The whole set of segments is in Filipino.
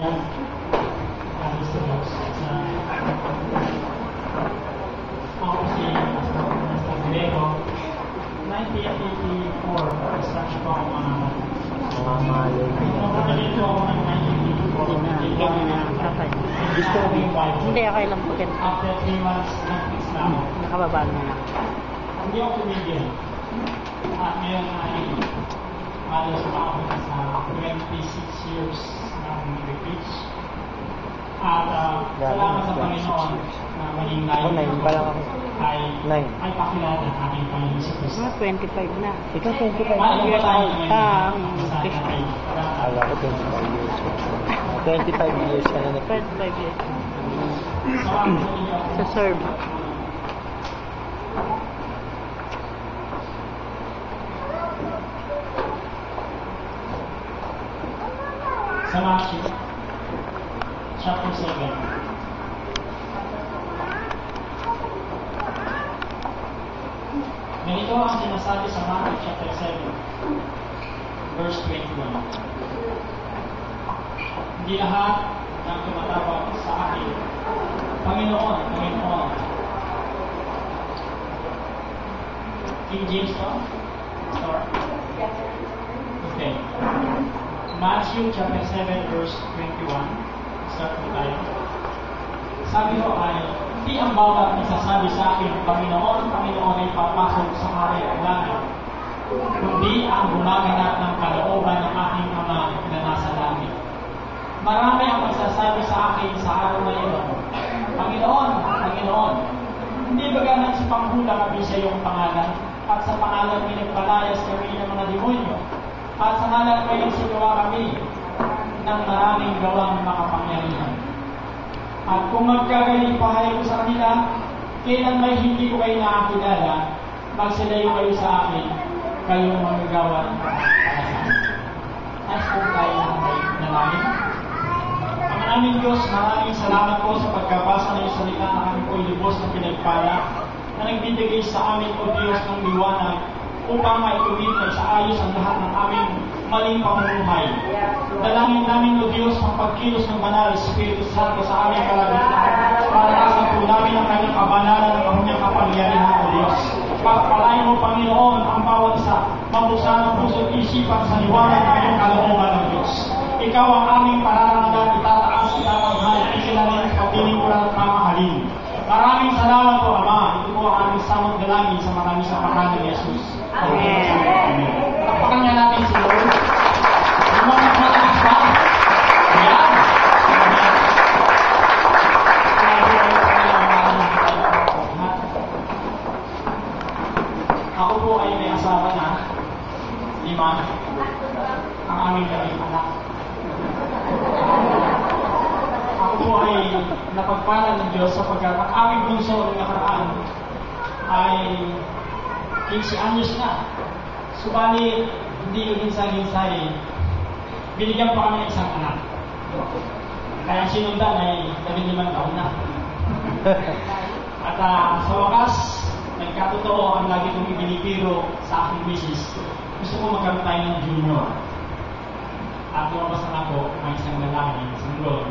Yan. Gusto mo sa ako si Grego 1984 start ko ako mga dito ako ng 1984 Gusto mo hindi okay lang po ganito. after 3 months nag-fix na ako. Nakababa na lang. Hindi ako tumigil at ngayon ay halos ako sa 26 years ng nag-preach at salamat sa Panginoon na maging ay pakilala ng aking Panginoon sa Kristo. 25 na. Ikaw 25 years old ka. Alam ko 25 years. 25 years ka na 25 years. Sa serve. Sa Matthew chapter 7. Ganito ang sinasabi sa Matthew chapter 7 verse 21. Hindi lahat ng tumatawag sa akin, Panginoon, Panginoon. King James to? Start? Okay. Matthew chapter 7 verse 21. Start po tayo. Sabi ko ay, hindi ang bawat nagsasabi sa akin, Panginoon, Panginoon ay papasok sa hari ng langit, kundi ang gumaganap ng kalooban ng aking Ama na nasa langit. Marami ang magsasabi sa akin sa araw na iyon, Panginoon, Panginoon, hindi ba ganang si Panghula kami sa iyong pangalan, at sa pangalan pinagpalayas kami ng mga demonyo, at sa ngalan ko yung sigawa kami ng maraming gawang makapangyarihan. At kung magkagaling pahay ko sa kanila, kailan may hindi ko kayo nakakilala, magsilayo kayo sa akin, kayong magagawan para sa akin. As kung tayo may nalamin. Ang aming Diyos, maraming salamat po sa pagkabasa ng iyong salita na kami po ilubos ng pinagpala na nagbibigay sa amin o Diyos ng liwanag upang maituwid sa ayos ang lahat ng aming maling pamumuhay. Dalangin namin o Diyos ang pagkilos ng Banal Espiritu Santo sa aming kalagitnaan para nasa po namin ang kanyang kabanalan ng kanyang kapangyarihan o Diyos. Pagpalain mo, Panginoon, ang bawat isa, mabusa ng puso't isipan sa liwanag ng iyong kalooban ng Diyos. Ikaw ang aming pararangan, itataas, itatanghal, ikilanin, pagpiling ko lang at mamahalin. Maraming salamat po, Ama. Ito po ang aming samot dalangin sa marami sa pangalan ni Jesus. Amen. Tapakan niya natin si Lord. Lumakas ba? Ayan. Ako po ay may asawa na 5. Ang aming daming anak. Ako po ay napagpala ng Diyos sapagkat ang aming bunso ng nakaraan ay 15 anyos na. Subalit, hindi yung ginsay-ginsay, binigyan pa kami ng isang anak. Kaya sinundan ay 15 taon na. At sa wakas, nagkatotoo ang lagi kong ibinipiro sa aking misis. Gusto ko magkaroon tayo ng junior. At lumabas na ako, may isang lalaki, isang lord.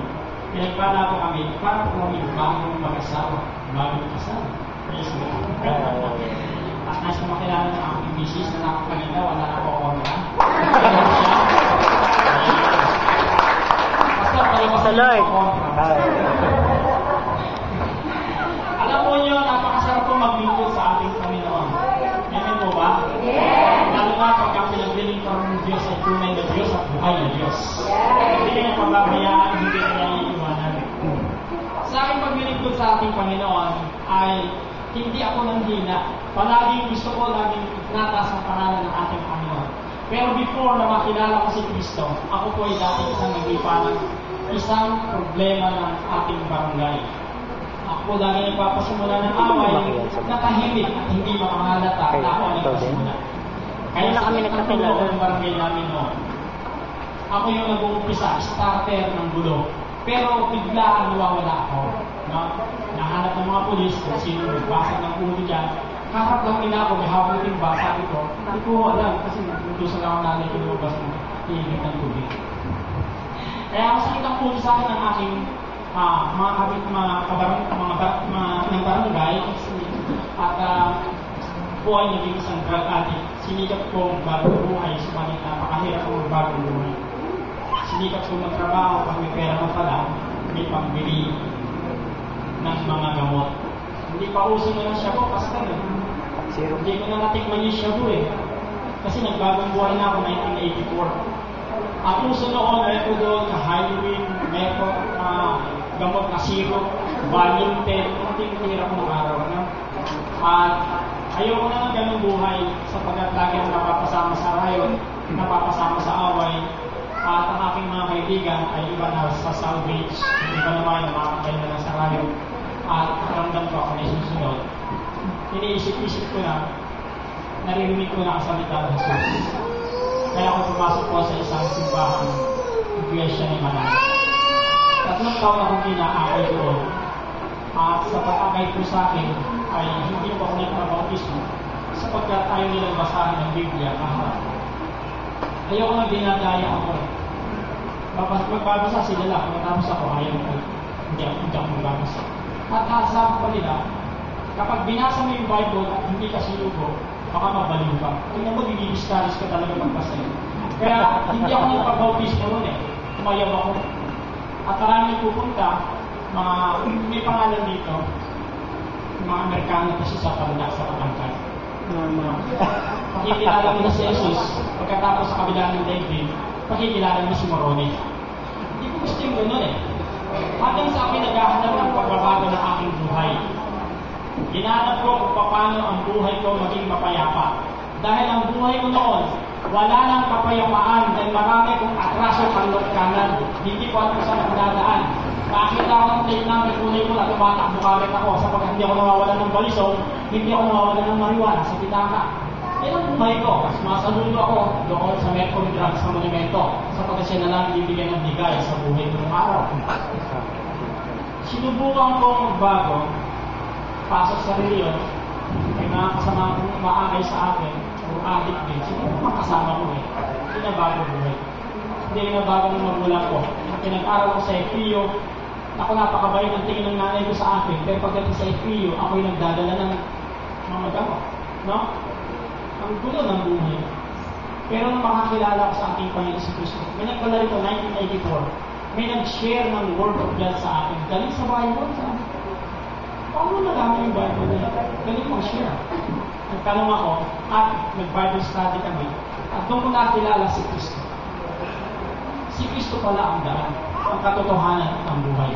Pinagpala po kami, para po kami bagong mag-asawa, bagong kasal. Praise God. At nasa makilala ng aking misis na nakapaganda, wala na po ako na. Basta palabas Sa Lord. Alam mo nyo, napakasarap po maglingkod sa ating Panginoon. Amen po ba? Yes! Lalo na pagka pinagbiling pa ng Diyos ay tunay na Diyos at buhay na Diyos. Hindi kanya pababayaan, hindi kanya iiwanan. Sa aking paglilingkod sa ating Panginoon ay hindi ako nanghina. Palaging gusto ko laging natas ang pangalan ng ating Panginoon. Pero before na makilala ko si Kristo, ako po ay dati isang naglipa ng isang problema ng ating barangay. Ako po lagi nagpapasimula ng away na tahimik at hindi makahalata na ako ang nagpasimula. Kaya sa kami nagkakilala ng barangay namin noon. Ako yung nag-uumpisa, starter ng gulo. Pero bigla ang nawawala ako. No? Nahanap ng mga pulis kung sino nagbasa ng ulo dyan. Harap lang nila ako, may habutin ba? Sabi ko, hindi ko alam kasi nagdudusan lang ako nanay ko lumabas ng hihingi ng tubig. Kaya masakit ang puso sa akin ng aking mga kapit, ng barangay at buhay naging isang drug addict. Sinikap kong bagong buhay, sumalit napakahirap kong magbagong buhay. Sinikap kong magtrabaho, pag may pera na pala, may pambili ng mga gamot. Hindi pa uso na ng shabu, pastor eh. Hindi ko na natikman yung shabu eh. Kasi nagbagong buhay na ako 1984. Ang uso noon, meron doon na heroin, meron gamot na syrup, volume 10, kunting hirap ng araw. No? At ayoko na ng ganung buhay sapagkat lagi ang napapasama sa rayon, napapasama sa away, at ang aking mga kaibigan ay iba na sa salvage, iba naman na makakatay na lang sa rayon, at ramdam ko ako na susunod. Iniisip-isip ko na, naririnig ko na ang salita ng Jesus. Kaya ako pumasok po sa isang simbahan, iglesia ni Manay. 3 taon akong kinaakay doon. At sa pag-akay po sa akin, ay hindi po ako nagpabautismo sapagkat ayaw nilang basahin ng Biblia kaharap. Ayoko na dinadaya ako. Magbabasa sila lang, matapos ako, ayaw ko. Hindi ako magbabasa. At sabi pa nila, kapag binasa mo yung Bible at hindi ka sinugo, baka mabaliw ka. Tingnan mo, dinidistaris ka talaga magbasa. Kaya hindi ako nagpabautismo noon eh. Tumayaw ako. At maraming pupunta, may pangalan dito, mga Amerikano kasi sa palala sa katangkad. Pakikilala mo na si Jesus, pagkatapos sa kabila ng daigdig, pakikilala mo si Moroni. Hindi ko gusto yung gano'n eh. Hanggang sa akin naghahanap ng pagbabago ng aking buhay. Hinahanap ko kung paano ang buhay ko maging mapayapa. Dahil ang buhay ko noon, wala nang kapayapaan dahil marami kong atraso kanan. Hindi ko alam kung saan ang dadaan. Nakakita ako ng tayo namin, kulay ko na tumatakbo karet ako sapagkat hindi ako nawawalan ng balisong, hindi ako nawawalan ng marijuana sa pitaka. Yan ang buhay ko. Masaludo ako doon sa Mercury Drugs sa monumento sapagkat siya na lang ibibigyan ng bigay sa buhay ko ng araw. Sinubukan ko magbago, pasok sa reliyon, may mga kasama kong maagay sa akin, o addict din, sino mga kasama ko eh. Pinabago buhay. Hindi nabago ng magulang ko. Pinag-aral ko sa FPU, ako napakabait ang tingin ng nanay ko sa akin, pero pagdating sa FPU, ako yung nagdadala ng mga gamot. No? Ang gulo ng buhay. Pero nung makakilala ko sa aking Panginoon si Kristo, may nagpala rito 1984, may nag-share ng Word of God sa akin. Galing sa Bible sa akin. Paano nalaman yung Bible nila? Galing mag-share. Nagtanong ako, at nag-Bible study kami, at doon ko nakilala si Kristo. Si Kristo pala ang daan, ang katotohanan at ang buhay.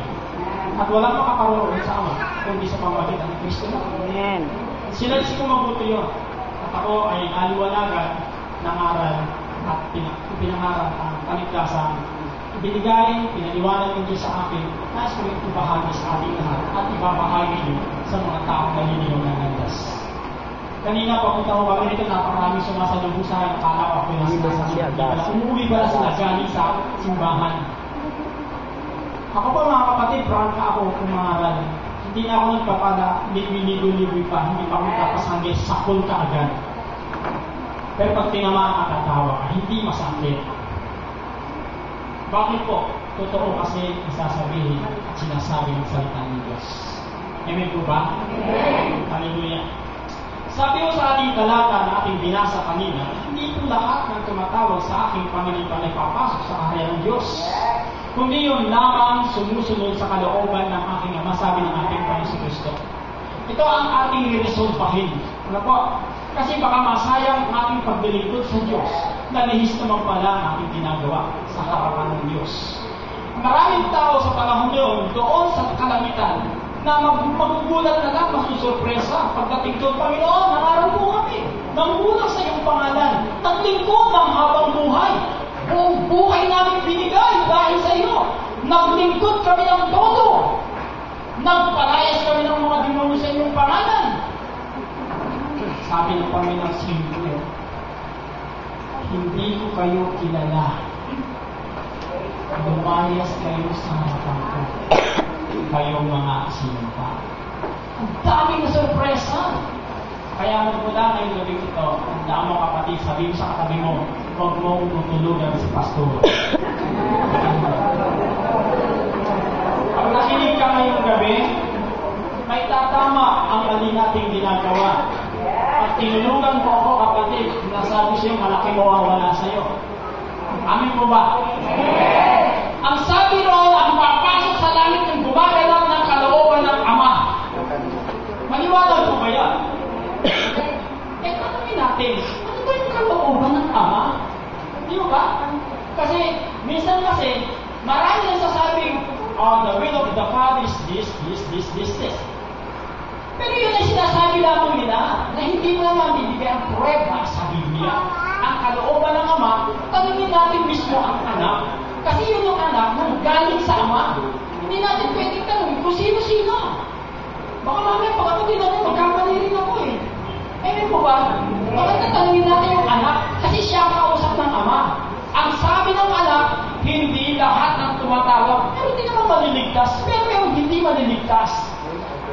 At walang makaparoon sa Ama, kundi sa pamamagitan ng Kristo na. Amen. Sinalisi ko mabuti yun. At ako ay aliwanagan ng aral at pinangarap ang kaligtasan. Ibinigay, pinaliwanag ng Diyos sa akin, nais ko rin ibahagi sa ating lahat at ibabahagi niyo sa mga taong naliligaw ng landas. Kanina, papunta ko kami nito, napakaraming sumasalubong sa akin, akala ko ako yung nasa umuwi pala sila galing sa simbahan. Ako pa mga kapatid, prangka ako kumangaral. Hindi na ako nagpapala, liwi-liwi pa, hindi pa ako nagpapasangge, sakol ka agad. Pero pag tinamaan ka, tatawa ka, hindi masakit. Bakit po? Totoo kasi isasabihin at sinasabi ng salita ng Diyos. Amen po ba? Amen. Hallelujah. Sabi ko sa ating talata na ating binasa kanina, hindi po lahat ng tumatawag sa aking Panginoon ay papasok sa kaharian ng Diyos. Kundi yun lamang sumusunod sa kalooban ng aking Ama, sabi ng ating Panginoon si Kristo. Ito ang ating resolbahin. Ano po? Kasi baka masayang ang ating paglilingkod sa Diyos na lihis naman pala ang ating ginagawa sa harapan ng Diyos. Maraming tao sa panahon yun, doon sa kalamitan, na magugulat na lang, masusurpresa. Pagdating doon, Panginoon, nangaral po kami. Nangulang sa iyong pangalan. Naglingkod ng habang buhay. Buong buhay namin binigay dahil sa iyo. Naglingkod kami ng todo. Nagpalayas kami ng mga demonyo sa iyong pangalan. Sabi ng Panginoon simple, hindi ko kayo kilala. Lumayas kayo sa harapan ko. Kayong mga sinumpa. Ang daming sorpresa. Kaya magmula ngayong gabi ito, ang damo kapatid, sabi mo sa katabi mo, huwag mong tutulugan si pastor. Pag nakinig ka ngayong gabi, may tatama ang mali nating ginagawa. At tinulungan mo ako, kapatid, nasabi sa'yo, malaki mawawala sa'yo. Amin po ba? Ang sabi roon, ang papasok sa langit ng gumagalap ng kalooban ng Ama. Maliwanag po ba yan? Tanungin natin, ano ba yung kalooban ng Ama? Di ba? Kasi, minsan kasi, marami nagsasabing, the will of the Father is this. Pero yun ay sinasabi lamang nila na hindi mo naman bibigyan ang prueba sa Biblia. Ang kalooban ng Ama, tanungin natin mismo ang anak. Kasi yun yung anak na galing sa Ama. Hindi natin pwedeng tanungin kung sino-sino. Baka mamaya pag ako tinanong, magkamali rin ako eh. Eh po ba? Bakit natanungin natin yung anak? Kasi siya ang kausap ng Ama. Ang sabi ng anak, hindi lahat ng tumatawag. Pero hindi naman maliligtas. Pero yung hindi maliligtas.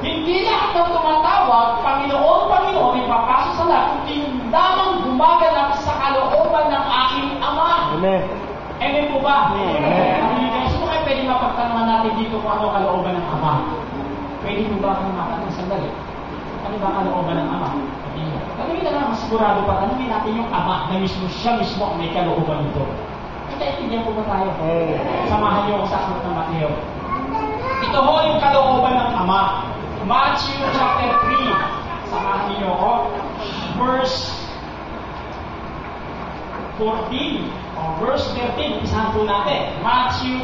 Hindi lahat ng tumatawag, Panginoon, ay papasok sa lahat. Hindi lamang gumaganap sa kalooban ng aking Ama. Amen. Amen po ba? Amen. So kayo pwede mapagtanungan natin dito kung ano kalooban ng Ama. Pwede po ba kung matanong sandali? Ano ba kalooban ng Ama? Tanungin na lang, masigurado pa, tanungin natin yung Ama na mismo, siya mismo ang may kalooban nito. Ikaintindihan po ba tayo? Samahan niyo ako sa aklat ng Mateo. Ito ho yung kalooban ng Ama. Matthew chapter 3. Samahan niyo ako. Verse 14 o verse 13. Isahan po natin. Matthew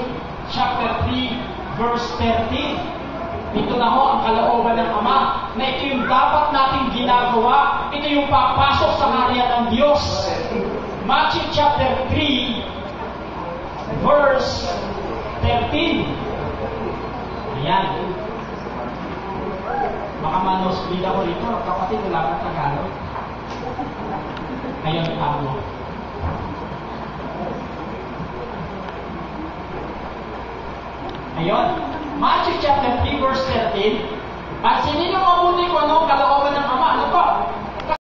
chapter 3 verse 13. Ito na ho ang kalooban ng Ama na ito yung dapat nating ginagawa. Ito yung papasok sa karya ng Diyos. Matthew chapter 3 verse 13. Ayan. Baka manosbid ako rito. Kapatid, wala ka Tagalog. Ayun, tamo. Ayun. Matthew chapter 3 verse 13. Pansinin niyo mabuti kung ano ang kalooban ng